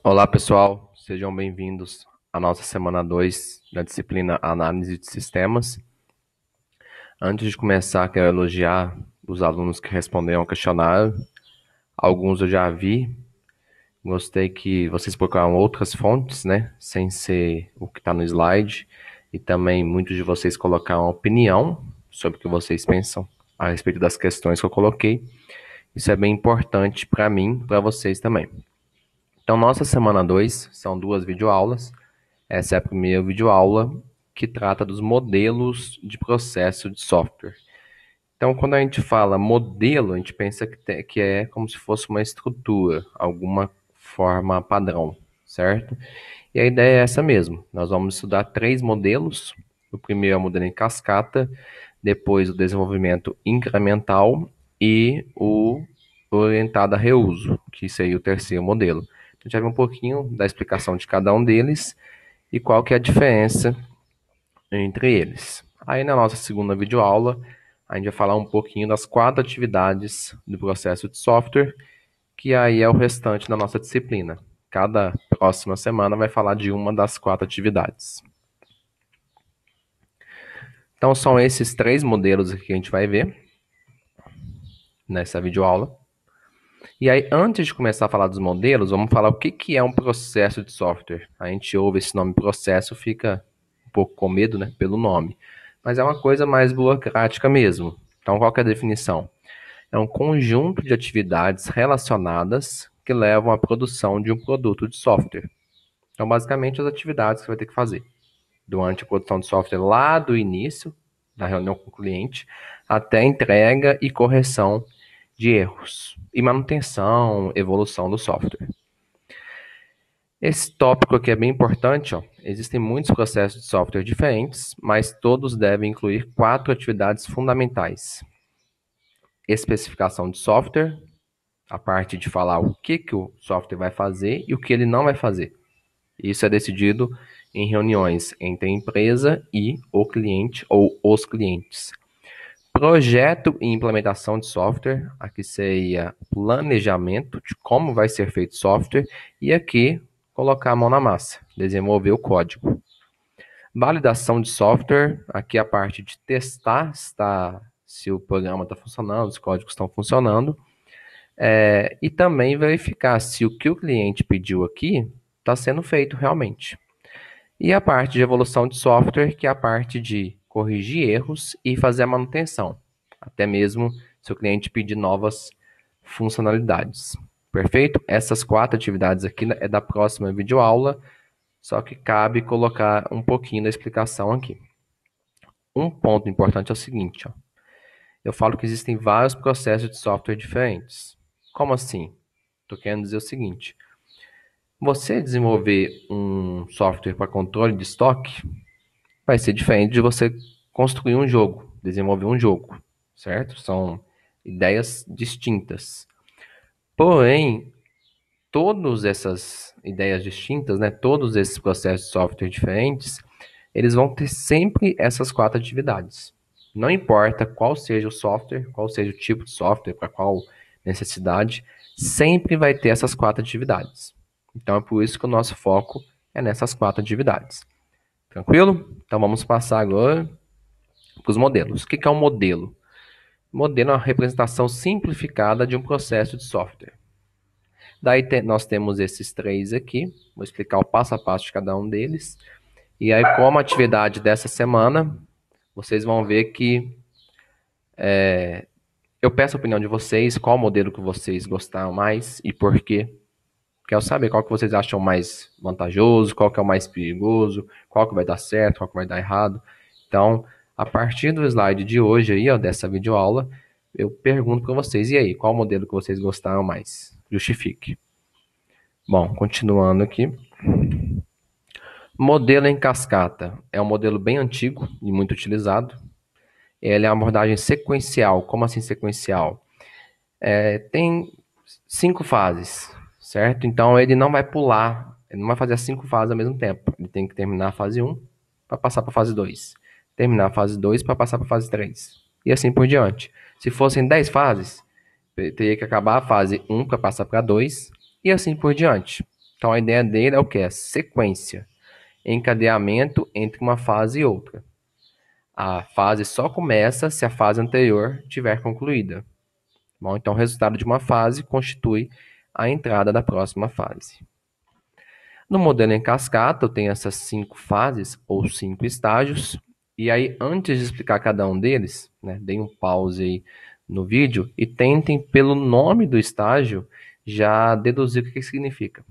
Olá, pessoal, sejam bem-vindos à nossa semana 2 da disciplina Análise de Sistemas. Antes de começar, quero elogiar os alunos que responderam ao questionário. Alguns eu já vi, gostei que vocês procuraram outras fontes, né, sem ser o que está no slide, e também muitos de vocês colocaram opinião sobre o que vocês pensam a respeito das questões que eu coloquei. Isso é bem importante para mim e para vocês também. Então, nossa semana 2 são duas videoaulas. Essa é a primeira videoaula que trata dos modelos de processo de software. Então, quando a gente fala modelo, a gente pensa que é como se fosse uma estrutura, alguma forma padrão, certo? E a ideia é essa mesmo. Nós vamos estudar três modelos. O primeiro é o modelo em cascata, depois o desenvolvimento incremental e o orientado a reuso, que seria o terceiro modelo. A gente vai ver um pouquinho da explicação de cada um deles e qual que é a diferença entre eles. Aí na nossa segunda videoaula, a gente vai falar um pouquinho das quatro atividades do processo de software, que aí é o restante da nossa disciplina. Cada próxima semana vai falar de uma das quatro atividades. Então são esses três modelos aqui que a gente vai ver nessa videoaula. E aí, antes de começar a falar dos modelos, vamos falar o que é um processo de software. A gente ouve esse nome processo, fica um pouco com medo, né, pelo nome. Mas é uma coisa mais burocrática mesmo. Então, qual que é a definição? É um conjunto de atividades relacionadas que levam à produção de um produto de software. Então, basicamente, as atividades que você vai ter que fazer durante a produção de software lá do início, da reunião com o cliente, até a entrega e correção de erros e manutenção, evolução do software. Esse tópico aqui é bem importante, ó. Existem muitos processos de software diferentes, mas todos devem incluir quatro atividades fundamentais: especificação de software, a parte de falar o que o software vai fazer e o que ele não vai fazer. Isso é decidido em reuniões entre a empresa e o cliente ou os clientes. Projeto e implementação de software, aqui seria planejamento de como vai ser feito o software e aqui colocar a mão na massa, desenvolver o código. Validação de software, aqui a parte de testar se o programa está funcionando, os códigos estão funcionando, e também verificar se o que o cliente pediu aqui está sendo feito realmente. E a parte de evolução de software, que é a parte de corrigir erros e fazer a manutenção, até mesmo se o cliente pedir novas funcionalidades. Perfeito? Essas quatro atividades aqui é da próxima videoaula, só que cabe colocar um pouquinho da explicação aqui. Um ponto importante é o seguinte, ó. Eu falo que existem vários processos de software diferentes. Como assim? Estou querendo dizer o seguinte: você desenvolver um software para controle de estoque vai ser diferente de você construir um jogo, desenvolver um jogo, certo? São ideias distintas. Porém, todas essas ideias distintas, né, todos esses processos de software diferentes, eles vão ter sempre essas quatro atividades. Não importa qual seja o software, qual seja o tipo de software, para qual necessidade, sempre vai ter essas quatro atividades. Então é por isso que o nosso foco é nessas quatro atividades. Tranquilo? Então vamos passar agora para os modelos. O que é um modelo? Modelo é uma representação simplificada de um processo de software. Daí nós temos esses três aqui. Vou explicar o passo a passo de cada um deles. E aí, como atividade dessa semana, vocês vão ver que eu peço a opinião de vocês, qual modelo que vocês gostaram mais e por quê. Quero saber qual que vocês acham mais vantajoso, qual que é o mais perigoso, qual que vai dar certo, qual que vai dar errado. Então, a partir do slide de hoje aí, ó, dessa videoaula, eu pergunto para vocês, e aí, qual modelo que vocês gostaram mais? Justifique. Bom, continuando aqui. Modelo em cascata. É um modelo bem antigo e muito utilizado. Ele é uma abordagem sequencial. Como assim sequencial? Tem 5 fases, certo? Então ele não vai pular, ele não vai fazer as 5 fases ao mesmo tempo. Ele tem que terminar a fase 1 para passar para a fase 2. Terminar a fase 2 para passar para a fase 3. E assim por diante. Se fossem 10 fases, teria que acabar a fase 1 para passar para 2 e assim por diante. Então, a ideia dele é o que? É sequência, encadeamento entre uma fase e outra. A fase só começa se a fase anterior tiver concluída. Bom, então, o resultado de uma fase constitui a entrada da próxima fase. No modelo em cascata, eu tenho essas 5 fases ou 5 estágios. E aí, antes de explicar cada um deles, né, deem um pause aí no vídeo e tentem, pelo nome do estágio, já deduzir o que significa.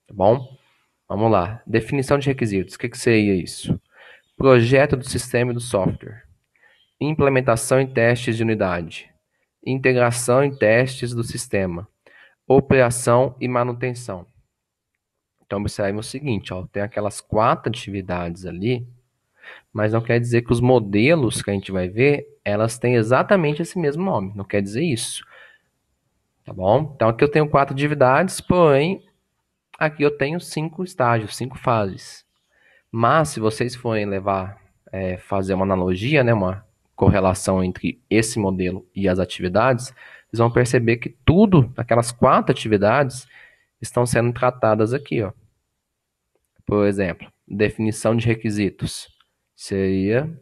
Tá bom? Vamos lá. Definição de requisitos. O que seria isso? Projeto do sistema e do software. Implementação e testes de unidade. Integração e testes do sistema. Operação e manutenção. Então, observe o seguinte, ó, tem aquelas 4 atividades ali, mas não quer dizer que os modelos que a gente vai ver, elas têm exatamente esse mesmo nome, não quer dizer isso, tá bom? Então, aqui eu tenho 4 atividades, porém, aqui eu tenho 5 estágios, 5 fases. Mas, se vocês forem fazer uma analogia, né, uma correlação entre esse modelo e as atividades, vocês vão perceber que tudo, aquelas 4 atividades, estão sendo tratadas aqui, ó. Por exemplo, definição de requisitos seria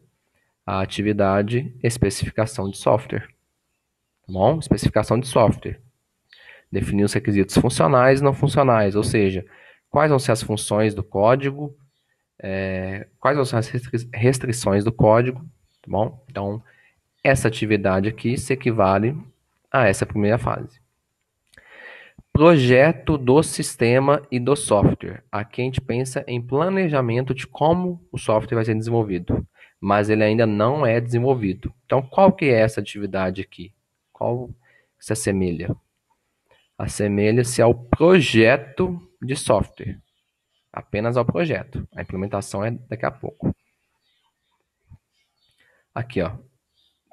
a atividade especificação de software. Tá bom? Especificação de software. Definir os requisitos funcionais e não funcionais, ou seja, quais vão ser as funções do código, quais vão ser as restrições do código, tá bom? Então, essa atividade aqui se equivale a essa primeira fase. Projeto do sistema e do software. Aqui a gente pensa em planejamento de como o software vai ser desenvolvido, mas ele ainda não é desenvolvido. Então, qual que é essa atividade aqui? Qual se assemelha? Assemelha-se ao projeto de software, apenas ao projeto. A implementação é daqui a pouco. Aqui, ó,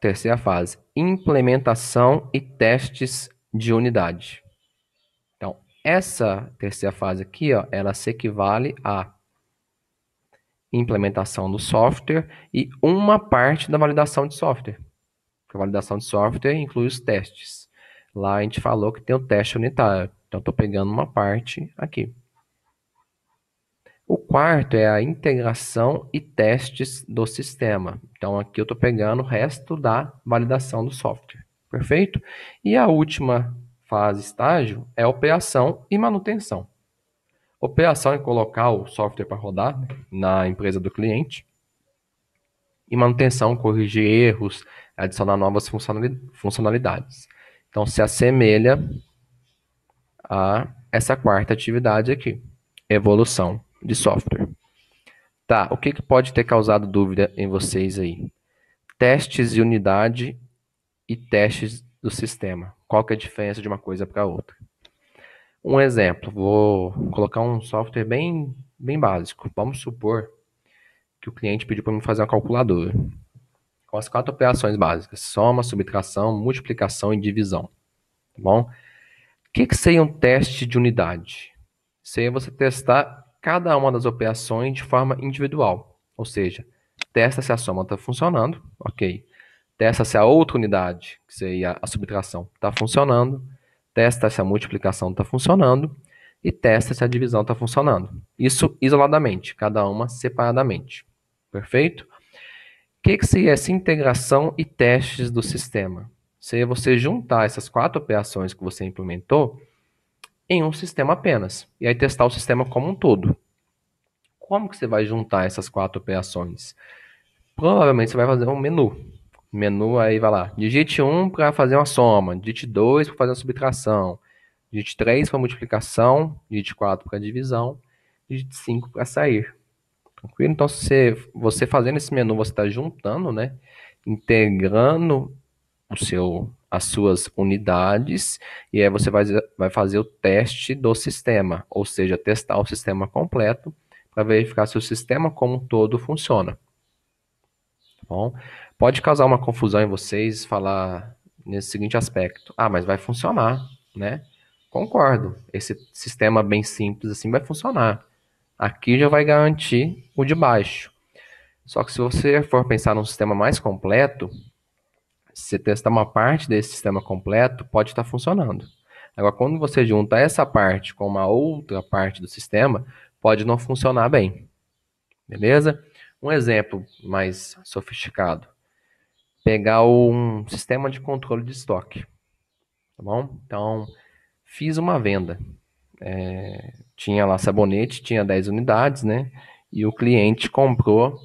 terceira fase, implementação e testes de unidade. Então, essa terceira fase aqui, ó, ela se equivale à implementação do software e uma parte da validação de software. A validação de software inclui os testes. Lá a gente falou que tem o teste unitário. Então, estou pegando uma parte aqui. O quarto é a integração e testes do sistema. Então, aqui eu estou pegando o resto da validação do software. Perfeito? E a última fase, estágio, é operação e manutenção. Operação é colocar o software para rodar, né, na empresa do cliente. E manutenção, corrigir erros, adicionar novas funcionalidades. Então, se assemelha a essa quarta atividade aqui, evolução de software. Tá, o que pode ter causado dúvida em vocês aí? Testes de unidade e testes do sistema. Qual que é a diferença de uma coisa para outra? Um exemplo, vou colocar um software bem básico. Vamos supor que o cliente pediu para mim fazer uma calculadora com as 4 operações básicas: soma, subtração, multiplicação e divisão. Tá bom? O que seria um teste de unidade? Seria você testar cada uma das operações de forma individual. Ou seja, testa se a soma está funcionando, ok. Testa se a outra unidade, que seria a subtração, está funcionando. Testa se a multiplicação está funcionando. E testa se a divisão está funcionando. Isso isoladamente, cada uma separadamente. Perfeito? O que seria essa integração e testes do sistema? Seria você juntar essas 4 operações que você implementou em um sistema apenas. E aí testar o sistema como um todo. Como que você vai juntar essas 4 operações? Provavelmente você vai fazer um menu. Menu aí vai lá. Digite 1 para fazer uma soma. Digite 2 para fazer uma subtração. Digite 3 para multiplicação. Digite 4 para divisão. Digite 5 para sair. Tranquilo? Então, você fazendo esse menu, você está juntando, né? Integrando as suas unidades, e aí você vai fazer o teste do sistema, ou seja, testar o sistema completo para verificar se o sistema como um todo funciona. Tá bom? Pode causar uma confusão em vocês falar nesse seguinte aspecto: ah, mas vai funcionar, né? Concordo, esse sistema bem simples assim vai funcionar. Aqui já vai garantir o de baixo. Só que se você for pensar num sistema mais completo, se você testar uma parte desse sistema completo, pode estar funcionando. Agora, quando você junta essa parte com uma outra parte do sistema, pode não funcionar bem, beleza? Um exemplo mais sofisticado. Pegar um sistema de controle de estoque, tá bom? Então, fiz uma venda. Tinha lá sabonete, tinha 10 unidades, né? E o cliente comprou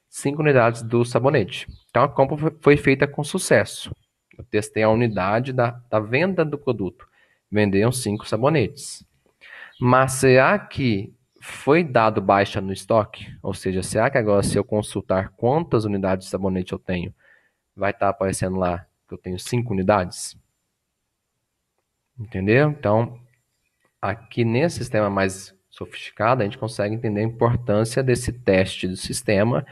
5 unidades do sabonete. Então, a compra foi feita com sucesso. Eu testei a unidade da venda do produto. Venderam 5 sabonetes. Mas será que foi dado baixa no estoque? Ou seja, será que agora se eu consultar quantas unidades de sabonete eu tenho, vai estar aparecendo lá que eu tenho 5 unidades? Entendeu? Então, aqui nesse sistema mais sofisticado, a gente consegue entender a importância desse teste do sistema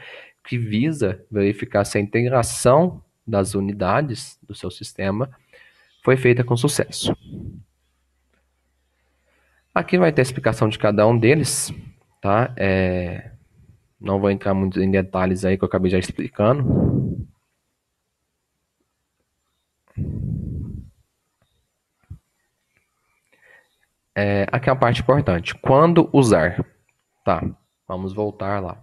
que visa verificar se a integração das unidades do seu sistema foi feita com sucesso. Aqui vai ter a explicação de cada um deles, tá? Não vou entrar muito em detalhes aí que eu acabei já explicando. Aqui é uma parte importante. Quando usar? Tá, vamos voltar lá.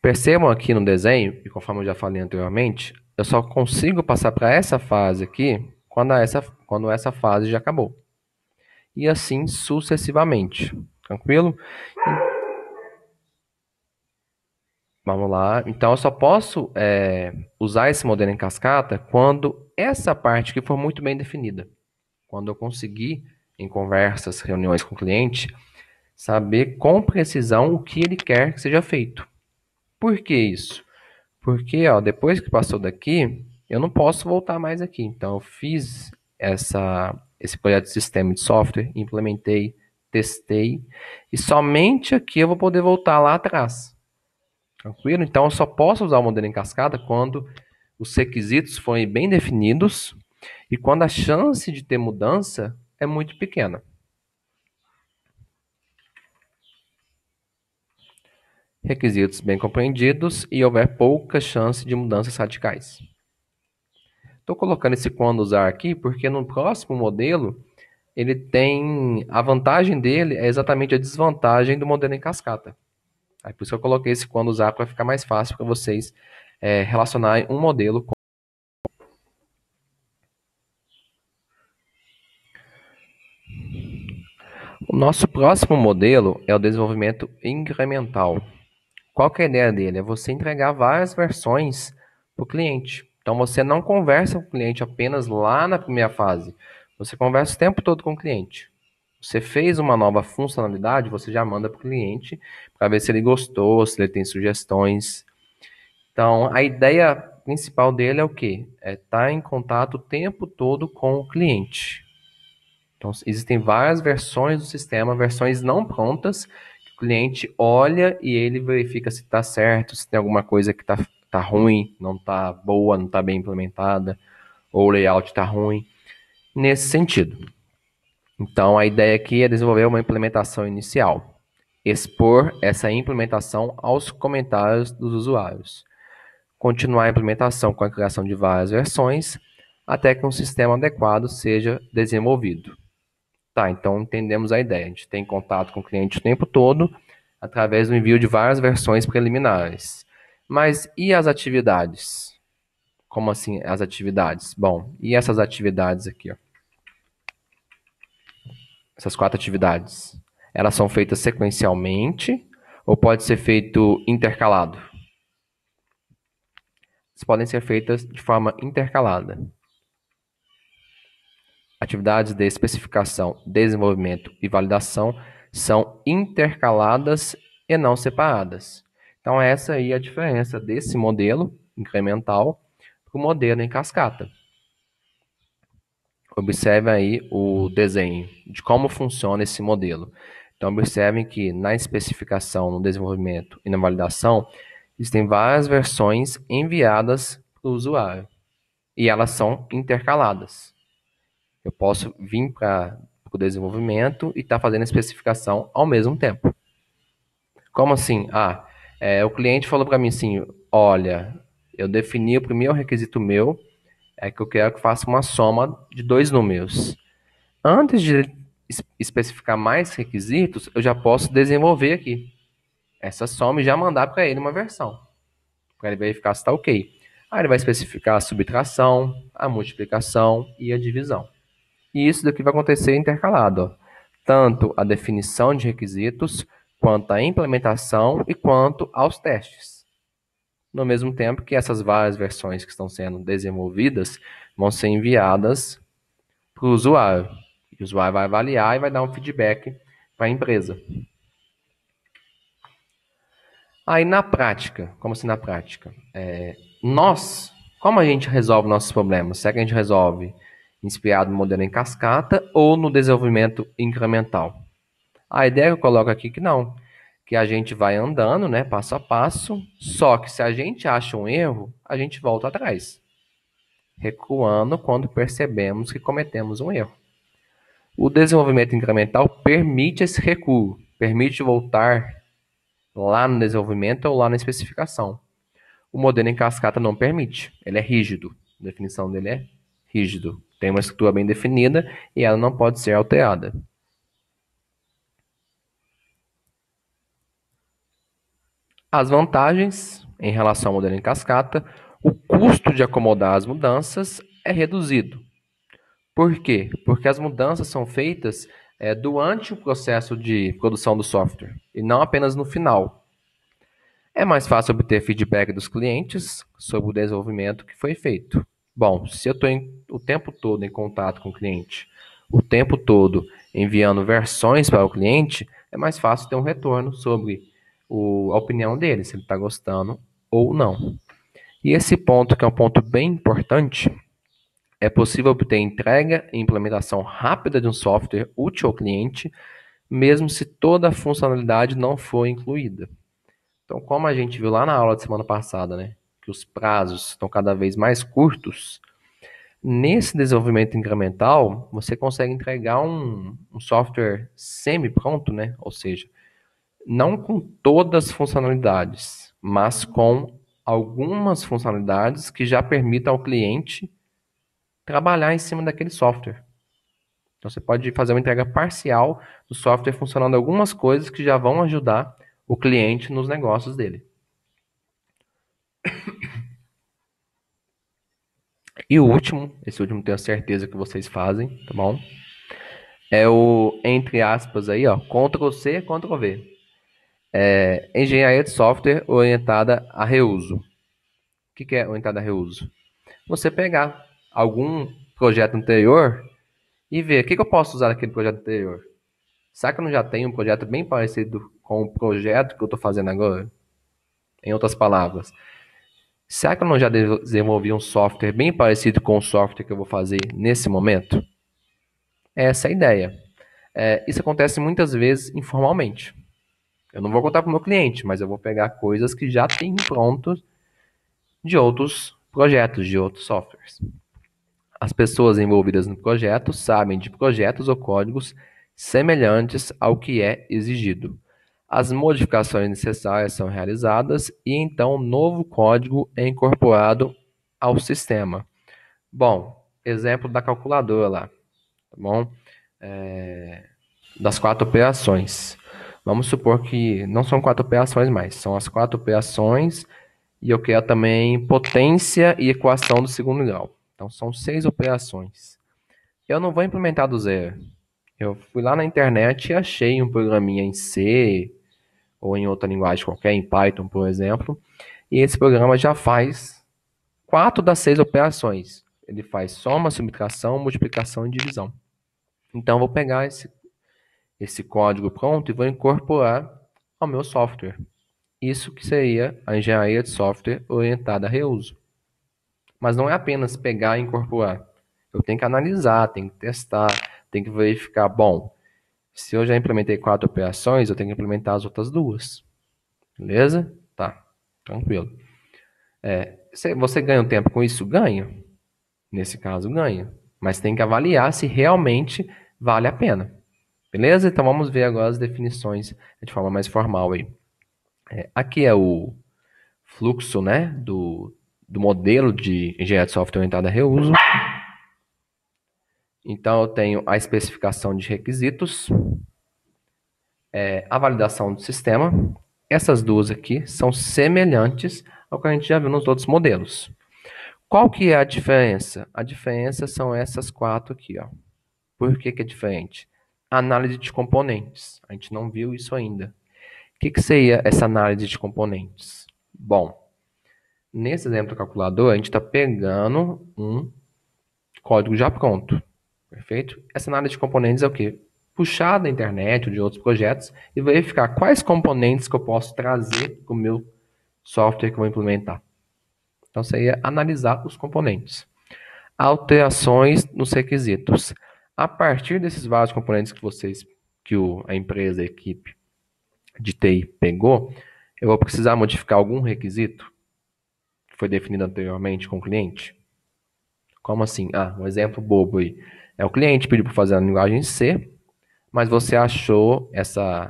Percebam aqui no desenho, e conforme eu já falei anteriormente, eu só consigo passar para essa fase aqui quando essa fase já acabou. E assim sucessivamente. Tranquilo? Vamos lá. Então, eu só posso usar esse modelo em cascata quando essa parte aqui for muito bem definida. Quando eu conseguir, em conversas, reuniões com o cliente, saber com precisão o que ele quer que seja feito. Por que isso? Porque, ó, depois que passou daqui, eu não posso voltar mais aqui. Então, eu fiz esse projeto de sistema de software, implementei, testei, e somente aqui eu vou poder voltar lá atrás. Tranquilo? Então, eu só posso usar o modelo em cascata quando os requisitos forem bem definidos e quando a chance de ter mudança é muito pequena. Requisitos bem compreendidos e houver pouca chance de mudanças radicais. Estou colocando esse quando usar aqui porque no próximo modelo ele tem a vantagem dele é exatamente a desvantagem do modelo em cascata. Aí por isso que eu coloquei esse quando usar para ficar mais fácil para vocês relacionarem um modelo com o nosso próximo modelo é o desenvolvimento incremental. Qual que é a ideia dele? É você entregar várias versões para o cliente. Então você não conversa com o cliente apenas lá na primeira fase. Você conversa o tempo todo com o cliente. Você fez uma nova funcionalidade, você já manda para o cliente para ver se ele gostou, se ele tem sugestões. Então a ideia principal dele é o quê? É estar em contato o tempo todo com o cliente. Então, existem várias versões do sistema, versões não prontas, que o cliente olha e ele verifica se está certo, se tem alguma coisa que tá ruim, não está boa, não está bem implementada, ou o layout está ruim, nesse sentido. Então, a ideia aqui é desenvolver uma implementação inicial, expor essa implementação aos comentários dos usuários, continuar a implementação com a criação de várias versões, até que um sistema adequado seja desenvolvido. Tá, então entendemos a ideia. A gente tem contato com o cliente o tempo todo, através do envio de várias versões preliminares. Mas e as atividades? Como assim as atividades? Bom, e essas atividades aqui, ó? Essas 4 atividades, elas são feitas sequencialmente ou pode ser feito intercalado? Elas podem ser feitas de forma intercalada. Atividades de especificação, desenvolvimento e validação são intercaladas e não separadas. Então, essa aí é a diferença desse modelo incremental para o modelo em cascata. Observe aí o desenho de como funciona esse modelo. Então, observem que na especificação, no desenvolvimento e na validação, existem várias versões enviadas para o usuário e elas são intercaladas. Eu posso vir para o desenvolvimento e estar fazendo a especificação ao mesmo tempo. Como assim? O cliente falou para mim assim, olha, eu defini o primeiro requisito meu, É que eu quero que faça uma soma de dois números. Antes de especificar mais requisitos, eu já posso desenvolver aqui essa soma e já mandar para ele uma versão, para ele verificar se está ok. Aí ele vai especificar a subtração, a multiplicação e a divisão. E isso daqui vai acontecer intercalado, ó. Tanto a definição de requisitos, quanto a implementação e quanto aos testes. No mesmo tempo que essas várias versões que estão sendo desenvolvidas vão ser enviadas para o usuário. E o usuário vai avaliar e vai dar um feedback para a empresa. Aí na prática, como assim na prática? Como a gente resolve nossos problemas? Será que a gente resolve inspirado no modelo em cascata ou no desenvolvimento incremental? A ideia que eu coloco aqui é que não, que a gente vai andando, né, passo a passo, só que se a gente acha um erro, a gente volta atrás, recuando quando percebemos que cometemos um erro. O desenvolvimento incremental permite esse recuo, permite voltar lá no desenvolvimento ou lá na especificação. O modelo em cascata não permite, ele é rígido, a definição dele é rígido. Tem uma estrutura bem definida e ela não pode ser alterada. As vantagens em relação ao modelo em cascata, o custo de acomodar as mudanças é reduzido. Por quê? Porque as mudanças são feitas durante o processo de produção do software e não apenas no final. É mais fácil obter feedback dos clientes sobre o desenvolvimento que foi feito. Bom, se eu estou o tempo todo em contato com o cliente, o tempo todo enviando versões para o cliente, é mais fácil ter um retorno sobre a opinião dele, se ele está gostando ou não. E esse ponto, que é um ponto bem importante, é possível obter entrega e implementação rápida de um software útil ao cliente, mesmo se toda a funcionalidade não for incluída. Então, como a gente viu lá na aula de semana passada, né, que os prazos estão cada vez mais curtos, nesse desenvolvimento incremental, você consegue entregar um software semi-pronto, né, ou seja, não com todas as funcionalidades, mas com algumas funcionalidades que já permitam ao cliente trabalhar em cima daquele software. Então, você pode fazer uma entrega parcial do software funcionando algumas coisas que já vão ajudar o cliente nos negócios dele. E o último, esse último tenho certeza que vocês fazem, tá bom? É o, entre aspas aí, ó, Ctrl+C, Ctrl+V. Engenharia de software orientada a reuso. O que é orientada a reuso? Você pegar algum projeto anterior e ver o que eu posso usar daquele projeto anterior. Será que eu não já tenho um projeto bem parecido com o projeto que eu estou fazendo agora? Em outras palavras, será que eu não já desenvolvi um software bem parecido com o software que eu vou fazer nesse momento? Essa é a ideia. Isso acontece muitas vezes informalmente. Eu não vou contar para o meu cliente, mas eu vou pegar coisas que já tem prontos de outros projetos, de outros softwares. As pessoas envolvidas no projeto sabem de projetos ou códigos semelhantes ao que é exigido. As modificações necessárias são realizadas e então um novo código é incorporado ao sistema. Bom, exemplo da calculadora lá, tá bom? Das 4 operações. Vamos supor que não são 4 operações mais, são as 4 operações e eu quero também potência e equação do segundo grau. Então são 6 operações. Eu não vou implementar do zero. Eu fui lá na internet e achei um programinha em C ou em outra linguagem qualquer, em Python, por exemplo, e esse programa já faz 4 das 6 operações. Ele faz soma, subtração, multiplicação e divisão. Então eu vou pegar esse código pronto e vou incorporar ao meu software. Isso que seria a engenharia de software orientada a reuso. Mas não é apenas pegar e incorporar. Eu tenho que analisar, tenho que testar, tenho que verificar. Bom, se eu já implementei 4 operações, eu tenho que implementar as outras 2. Beleza? Tá, tranquilo. Você ganha um tempo com isso? Ganha. Nesse caso, ganha. Mas tem que avaliar se realmente vale a pena. Beleza? Então vamos ver agora as definições de forma mais formal aí. Aqui é o fluxo, né, do modelo de engenharia de software orientada a reuso. Então, eu tenho a especificação de requisitos, a validação do sistema. Essas duas aqui são semelhantes ao que a gente já viu nos outros modelos. Qual que é a diferença? A diferença são essas quatro aqui, ó. Por que que é diferente? Análise de componentes. A gente não viu isso ainda. O que que seria essa análise de componentes? Bom, nesse exemplo do calculador, a gente está pegando um código já pronto. Perfeito? Essa análise de componentes é o quê? Puxar da internet ou de outros projetos e verificar quais componentes que eu posso trazer para o meu software que eu vou implementar. Então, seria analisar os componentes. Alterações nos requisitos. A partir desses vários componentes que a empresa, a equipe de TI pegou, eu vou precisar modificar algum requisito que foi definido anteriormente com o cliente? Como assim? Um exemplo bobo aí. O cliente pediu para fazer a linguagem C, mas você achou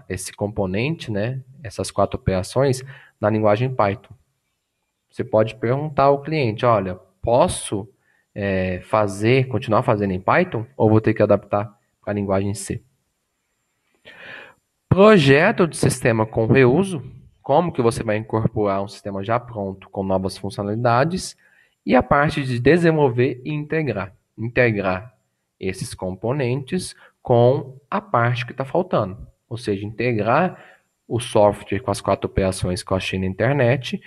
esse componente, né, essas quatro operações, na linguagem Python. Você pode perguntar ao cliente, olha, posso continuar fazendo em Python ou vou ter que adaptar para a linguagem C? Projeto de sistema com reuso, como que você vai incorporar um sistema já pronto com novas funcionalidades, e a parte de desenvolver e integrar. Integrar esses componentes com a parte que está faltando. Ou seja, integrar o software com as quatro operações que eu achei na internet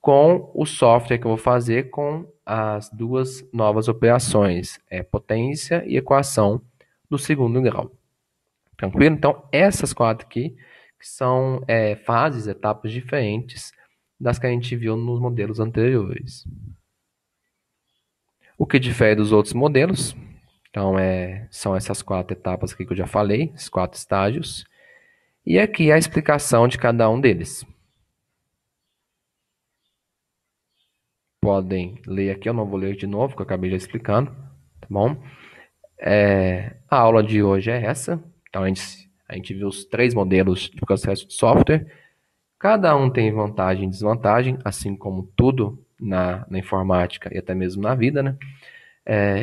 com o software que eu vou fazer com as duas novas operações, potência e equação do segundo grau. Tranquilo? Então, essas quatro aqui que são fases, etapas diferentes das que a gente viu nos modelos anteriores. O que difere dos outros modelos? Então, são essas quatro etapas aqui que eu já falei, esses quatro estágios. E aqui a explicação de cada um deles. Podem ler aqui, eu não vou ler de novo, que eu acabei já explicando, tá bom? A aula de hoje é essa. Então, a gente viu os três modelos de processo de software. Cada um tem vantagem e desvantagem, assim como tudo na informática e até mesmo na vida, né?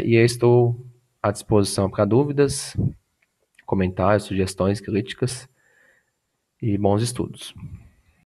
E eu estou à disposição para dúvidas, comentários, sugestões, críticas e bons estudos.